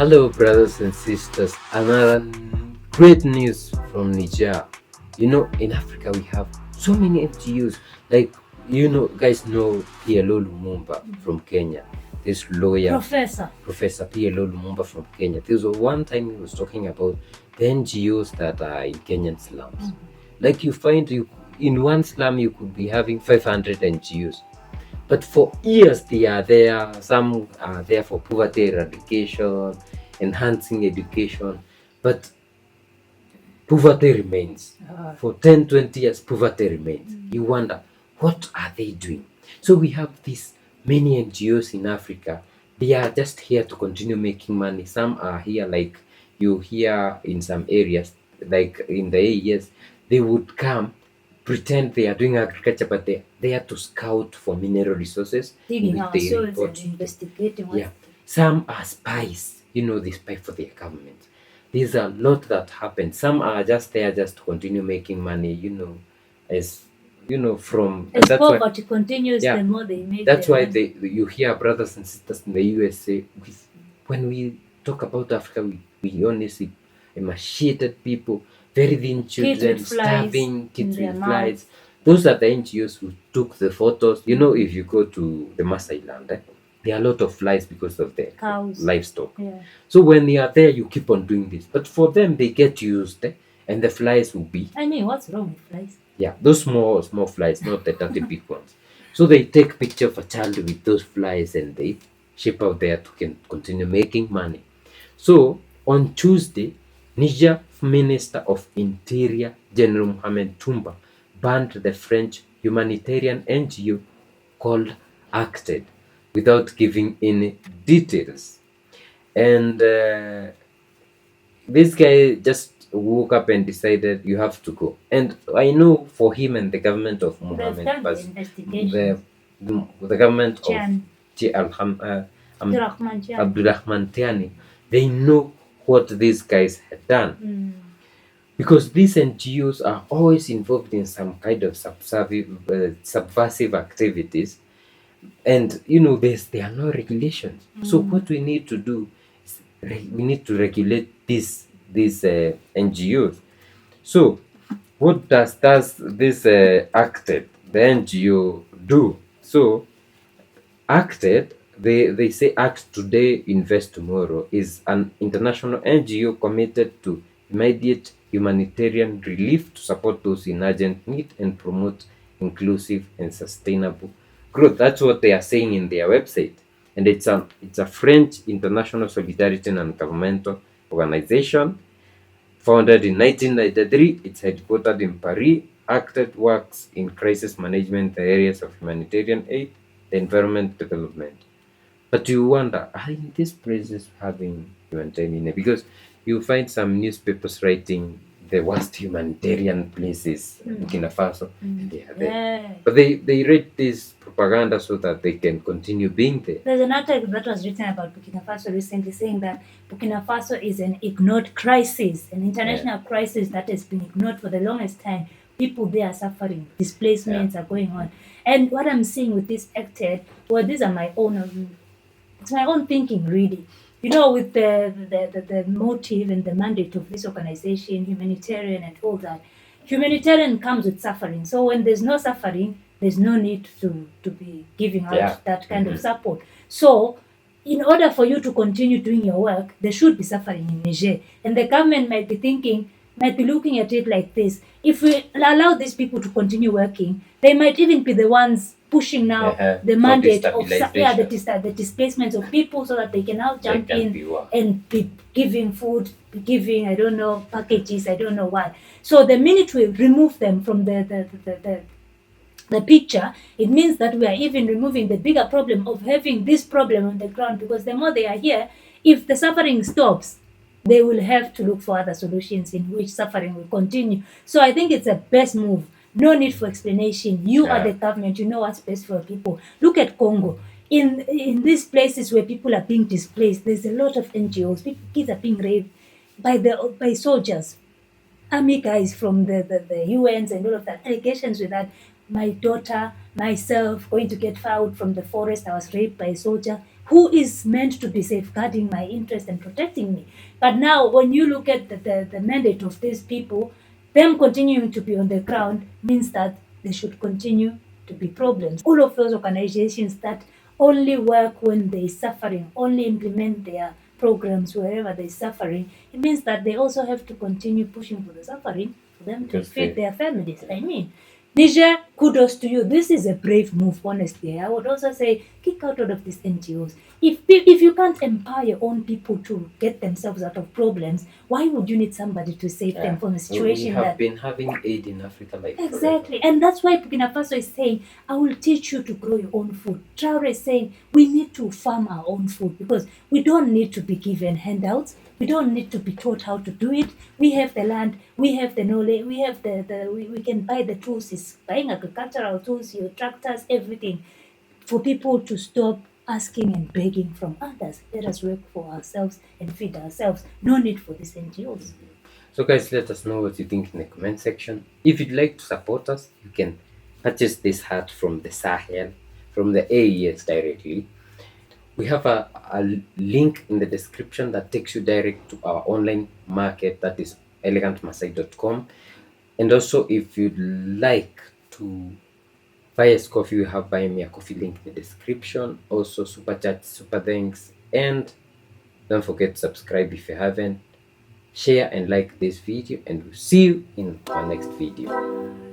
Hello, brothers and sisters. Another great news from Niger. In Africa, we have so many NGOs. Like, guys know PLO Lumumba from Kenya. This lawyer, Professor PLO Lumumba from Kenya. There was one time he was talking about the NGOs that are in Kenyan slums. Like, you in one slum, you could be having 500 NGOs. But for years they are there. Some are there for poverty eradication, enhancing education, but poverty remains. For 10, 20 years, poverty remains. You wonder, what are they doing? So we have these many NGOs in Africa. They are just here to continue making money. Some are here, like you hear in some areas, like in the areas, they would come, pretend they are doing agriculture, but they're there to scout for mineral resources. Digging our soils and investigating what. Yeah. Some are spies, they spy for their government. There's a lot that happen. Some are just there just to continue making money, as from As that's why poverty continues, the more they make. that's why you hear brothers and sisters in the USA, when we talk about Africa, we only see emaciated people, very thin children, starving, kids with flies. Those are the NGOs who took the photos. If you go to the Maasai land, there are a lot of flies because of the cows, livestock. Yeah. So when they are there, you keep on doing this. But for them, they get used, and the flies will be. I mean, what's wrong with flies? Yeah, those small flies, not the dirty big ones. So they take picture of a child with those flies and they ship out there to continue making money. So on Tuesday, Niger Minister of Interior General Mohamed Toumba banned the French humanitarian NGO called Acted without giving any details. And this guy just woke up and decided you have to go. And I know for him and the government of Mohammed, the government of Abdulrahman Tiani, they know what these guys had done. Because these NGOs are always involved in some kind of subversive activities, and there are no regulations. So what we need to do is we need to regulate these NGOs. So what does this Acted, the NGO, do? So Acted, they say Act Today, Invest Tomorrow, is an international NGO committed to immediate humanitarian relief to support those in urgent need and promote inclusive and sustainable growth. That's what they are saying in their website. And it's a French international solidarity and governmental organization founded in 1993. It's headquartered in Paris. Acted works in crisis management, the areas of humanitarian aid, the environment development. But you wonder, are these places having humanitarian aid? Because you find some newspapers writing the worst humanitarian places, BURKINAFASO, and they are there. Yeah. But they read this propaganda so that they can continue being there. There's an article that was written about BURKINAFASO recently saying that BURKINAFASO is an ignored crisis, an international crisis that has been ignored for the longest time. People there are suffering, displacements are going on. And what I'm seeing with this Acted, well, these are my own, it's my own thinking really. With the motive and the mandate of this organization, humanitarian and all that, humanitarian comes with suffering. So when there's no suffering, there's no need to be giving out that kind of support. So in order for you to continue doing your work, there should be suffering in Niger. And the government might be looking at it like this. If we allow these people to continue working, they might even be the ones pushing now the mandate of the displacement of people so that they can now jump in and be giving food, be giving, I don't know, packages, I don't know what. So the minute we remove them from the picture, it means that we are even removing the bigger problem of having this problem on the ground, because the more they are here, if the suffering stops, they will have to look for other solutions in which suffering will continue. So I think it's a best move. No need for explanation. You are the government. You know what's best for people. Look at Congo. In these places where people are being displaced, there's a lot of NGOs. Kids are being raped by soldiers, army guys from the UNs and all of that. Allegations with that. My daughter, myself, going to get found from the forest. I was raped by a soldier. who is meant to be safeguarding my interest and protecting me. But now, when you look at the mandate of these people, them continuing to be on the ground means that there should continue to be problems. All of those organizations that only work when there is suffering, only implement their programs wherever there is suffering, it means that they also have to continue pushing for the suffering for them to feed their families. I mean, Niger, kudos to you. This is a brave move, honestly. I would also say kick out all of these NGOs. If you can't empower your own people to get themselves out of problems, why would you need somebody to save them from a situation we have been having aid in Africa like exactly, and that's why Burkina Faso is saying, I will teach you to grow your own food. Traore is saying, we need to farm our own food because we don't need to be given handouts. We don't need to be taught how to do it. We have the land, we have the knowledge, we have we can buy the tools, it's buying agricultural tools, your tractors, everything, for people to stop asking and begging from others. Let us work for ourselves and feed ourselves. No need for these NGOs. So guys, let us know what you think in the comment section. If you'd like to support us, you can purchase this hat from the Sahel, from the AES directly. We have a link in the description that takes you direct to our online market, that is elegantmasai.com. And also, if you'd like to buy us coffee, we have Buy Me a Coffee link in the description. Also, super chat, super thanks, and don't forget to subscribe if you haven't. Share and like this video, and we'll see you in our next video.